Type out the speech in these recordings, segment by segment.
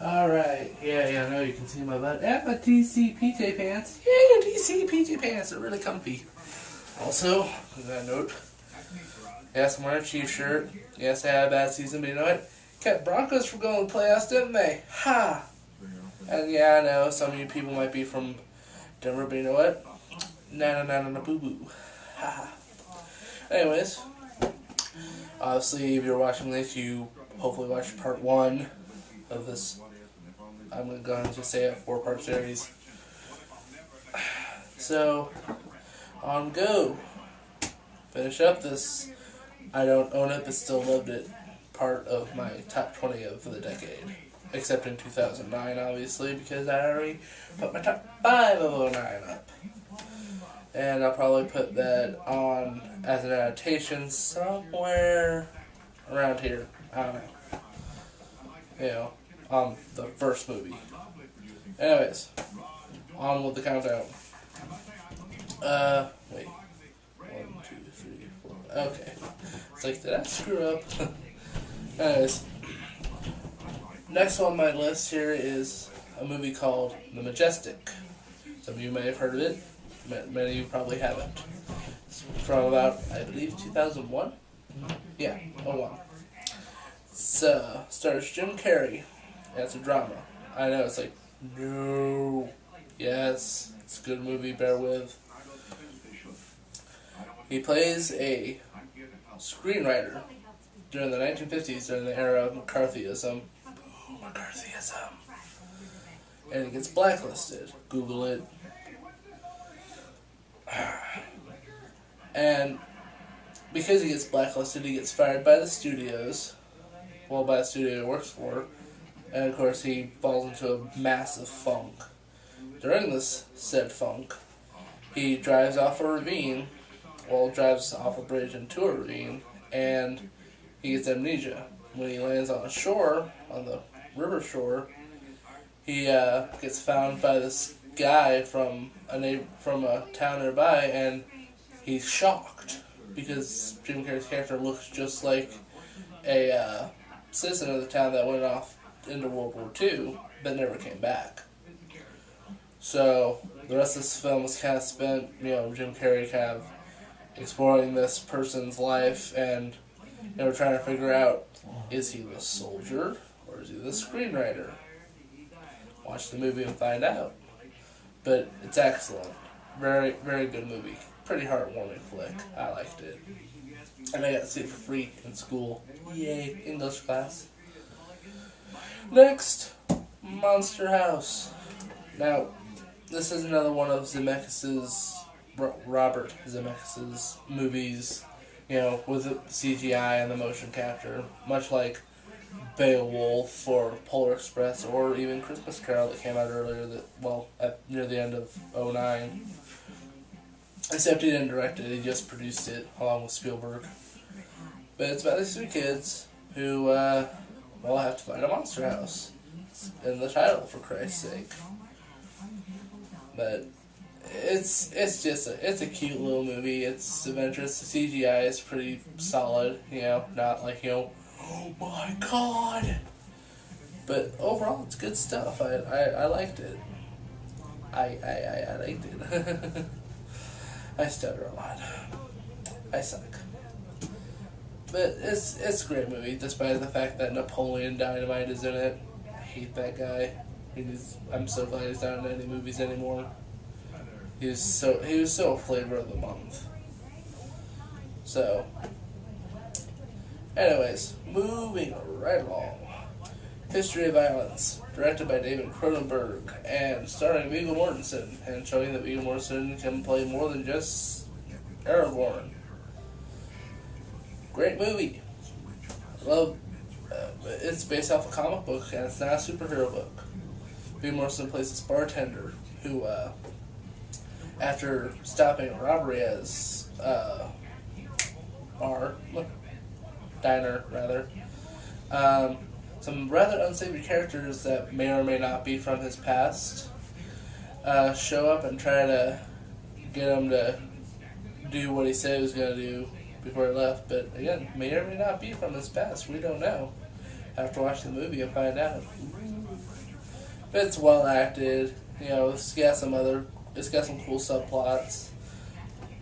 Alright, yeah, I know you can see my butt. And my DC PJ pants. Yeah, DC PJ pants. They're really comfy. Also, on that note, yes, I'm wearing a Chiefs shirt. Yes, I had a bad season, but you know what? Kept Broncos from going to the playoffs, didn't they? Ha! And yeah, I know some of you people might be from Denver, but you know what? Na boo boo. Ha ha. Anyways, obviously, if you're watching this, you hopefully watched part 1 of this. I'm going to go ahead and just say a 4-part series. So, on go. Finish up this I don't own it but still loved it part of my top 20 of the decade. Except in 2009, obviously, because I already put my top 5 of 09 up. And I'll probably put that on as an adaptation somewhere around here. I don't know. You know, on the first movie. Anyways, on with the countdown. Wait. 1, 2, 3, 4. Okay. It's like, did I screw up? Anyways. Next on my list here is a movie called The Majestic. Some of you may have heard of it. Many of you probably haven't. It's from about, I believe, 2001? Yeah, 01. Stars Jim Carrey. And it's a drama. I know, it's like, no. Yes, it's a good movie, bear with. He plays a screenwriter during the 1950s, during the era of McCarthyism. McCarthyism. And he gets blacklisted. Google it. And because he gets blacklisted, he gets fired by the studios. Well, by the studio he works for. And of course, he falls into a massive funk. During this said funk, he drives off a ravine. Well, drives off a bridge into a ravine. And he gets amnesia. When he lands on a shore, on the river shore, he gets found by this guy from a town nearby, and he's shocked because Jim Carrey's character looks just like a citizen of the town that went off into World War II but never came back. So the rest of this film was kind of spent, Jim Carrey kind of exploring this person's life and trying to figure out, is he the soldier or is he the screenwriter? Watch the movie and find out. But it's excellent. Very, very good movie. Pretty heartwarming flick. I liked it. And I got to see it for free in school. Yay, English class. Next, Monster House. Now, this is another one of Robert Zemeckis' movies, with the CGI and the motion capture, much like Beowulf or Polar Express or even Christmas Carol that came out earlier, near the end of 2009. Except he didn't direct it, he just produced it along with Spielberg. But it's about these 3 kids who, have to find a monster house. It's in the title, for Christ's sake. But it's a cute little movie. It's adventurous. The CGI is pretty solid, not like, oh my god. But overall, it's good stuff. I liked it. I liked it. I stutter a lot. I suck. But it's a great movie, despite the fact that Napoleon Dynamite is in it. I hate that guy. I'm so glad he's not in any movies anymore. He was so flavor of the month. So, anyways, moving right along. History of Violence, directed by David Cronenberg, and starring Viggo Mortensen, and showing that Viggo Mortensen can play more than just Aragorn. Great movie. It's based off a comic book, and it's not a superhero book. Viggo Mortensen plays this bartender who, after stopping a robbery at his diner, some rather unsavory characters that may or may not be from his past show up and try to get him to do what he said he was going to do before he left, but again, may or may not be from his past. We don't know. Have to watch the movie and find out. It's well acted. It's got some cool subplots.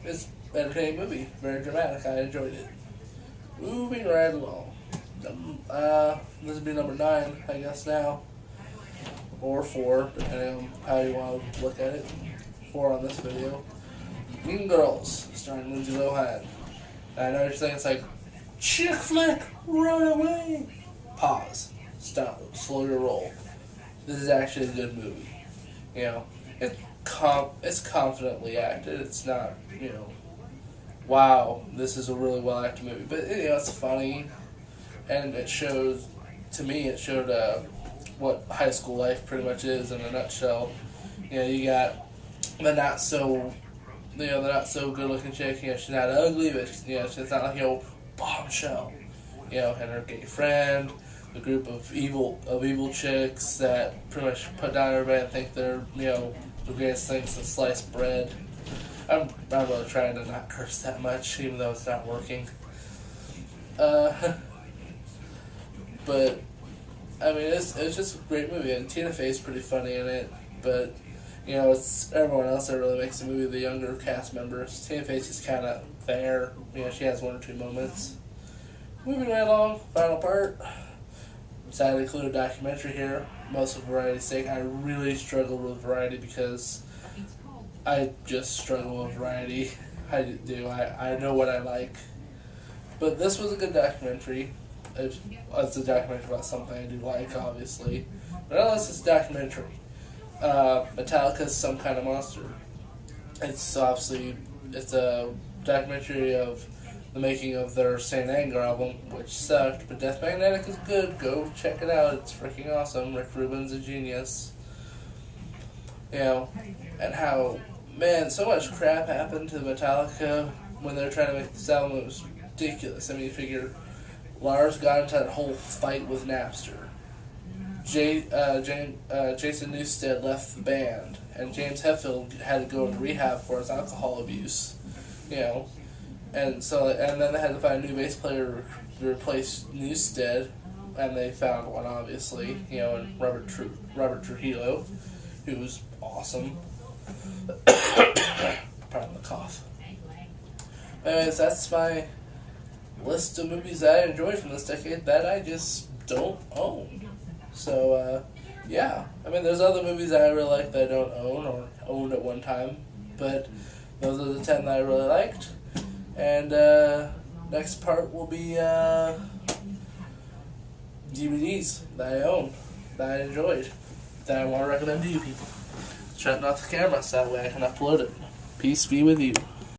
It's an entertaining movie. Very dramatic. I enjoyed it. Moving right along. This would be number 9, I guess now. Or 4, depending on how you want to look at it. 4 on this video. Mean Girls, starring Lindsay Lohan. And I know you're saying it's like, chick flick, run away. Pause. Stop. Slow your roll. This is actually a good movie. It's confidently acted. It's not, wow, this is a really well acted movie. But it's funny, and it showed what high school life pretty much is in a nutshell. You got the not so good looking chick. She's not ugly, but she's not like bombshell. And her gay friend, a group of evil chicks that pretty much put down everybody and think they're the greatest thing since sliced bread. I'm really trying to not curse that much, even though it's not working. But I mean, it's just a great movie, and Tina Fey's pretty funny in it. But it's everyone else that really makes the movie. The younger cast members. Tina Fey's just kind of there. She has 1 or 2 moments. Moving right along, final part. Decided to include a documentary here, most for variety's sake. I really struggled with variety because I just struggle with variety. I do. I know what I like. But this was a good documentary. It's a documentary about something I do like, obviously. But unless it's a documentary. Metallica's Some Kind of Monster. It's a documentary of the making of their Saint Anger album, which sucked, but Death Magnetic is good. Go check it out. It's freaking awesome. Rick Rubin's a genius. And how, man, so much crap happened to Metallica when they were trying to make this album. It was ridiculous. I mean, you figure Lars got into that whole fight with Napster. Jason Newsted left the band, and James Hetfield had to go into rehab for his alcohol abuse. And then they had to find a new bass player to replace Newsted, and they found one, obviously, in Robert Trujillo, who was awesome. Pardon the cough. Anyways, that's my list of movies that I enjoyed from this decade that I just don't own. So, yeah. I mean, there's other movies that I really like that I don't own or owned at one time, but those are the 10 that I really liked. And next part will be DVDs that I own, that I enjoyed, that I want to recommend to you people. Shutting off the camera so that way I can upload it. Peace be with you.